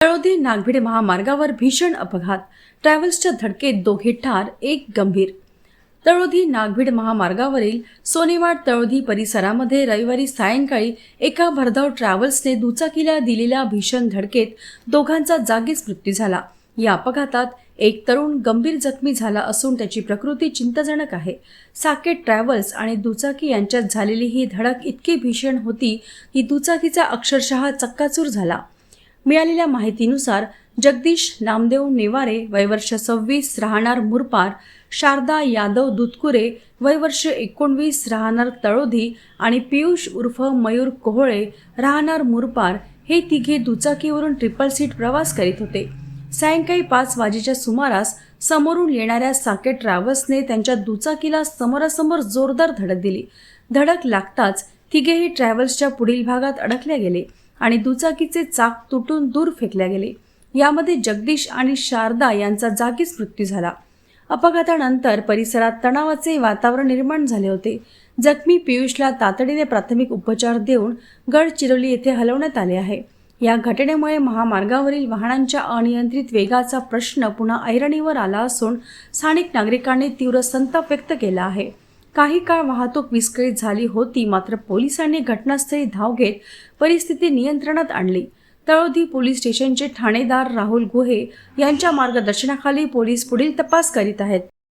तळोदी नागभीड महामार्गावर भीषण अपघात, ट्रॅव्हल्सच्या धडकेत दोघे ठार, एक गंभीर. तळोदी नागभीड महामार्गावरील सोनेवाड तळोदी परिसरामध्ये रविवारी सायंकाळी एका भरधाव ट्रॅव्हल्सने दुचाकीला दिलेल्या भीषण धडकेत दोघांचा जागीच मृत्यू झाला. या अपघातात एक तरुण गंभीर जखमी झाला असून त्याची प्रकृती चिंताजनक आहे. साकेत ट्रॅव्हल्स आणि दुचाकी यांच्यात झालेली ही धडक इतकी भीषण होती की दुचाकीचा अक्षरशः चक्काचूर झाला. मिळालेल्या माहितीनुसार जगदीश नामदेव नेवारे वय वर्ष 26 राहणार मुरपार, शारदा यादव दुधकुरे वय वर्ष 19 राहणार तळोदी आणि पियुष उर्फ मयूर कोहळे राहणार मुरपार हे तिघे दुचाकीवरून ट्रिपल सीट प्रवास करीत होते. सायंकाळी 5 वाजेच्या सुमारास समोरून येणाऱ्या साकेत ट्रॅव्हल्सने त्यांच्या दुचाकीला समोरासमोर जोरदार धडक दिली. धडक लागताच तिघेही ट्रॅव्हल्सच्या पुढील भागात अडकले गेले आणि दुचाकीचे चाक तुटून दूर फेकले गेले. यामध्ये जगदीश आणि शारदा यांचा जागीच मृत्यू झाला. अपघातानंतर परिसरात तणावाचे वातावरण निर्माण झाले होते. जखमी पियुषला तातडीने प्राथमिक उपचार देऊन गडचिरोली येथे हलवण्यात आले आहे. या घटनेमुळे महामार्गावरील वाहनांच्या अनियंत्रित वेगाचा प्रश्न पुन्हा ऐरणीवर आला असून स्थानिक नागरिकांनी तीव्र संताप व्यक्त केला आहे. काही काळ वाहतूक विस्कळीत झाली होती, मात्र पोलिसांनी घटनास्थळी धाव घेत परिस्थिती नियंत्रणात आणली. तळोदी पोलीस स्टेशनचे ठाणेदार राहुल गुहे यांच्या मार्गदर्शनाखाली पोलीस पुढील तपास करीत आहेत.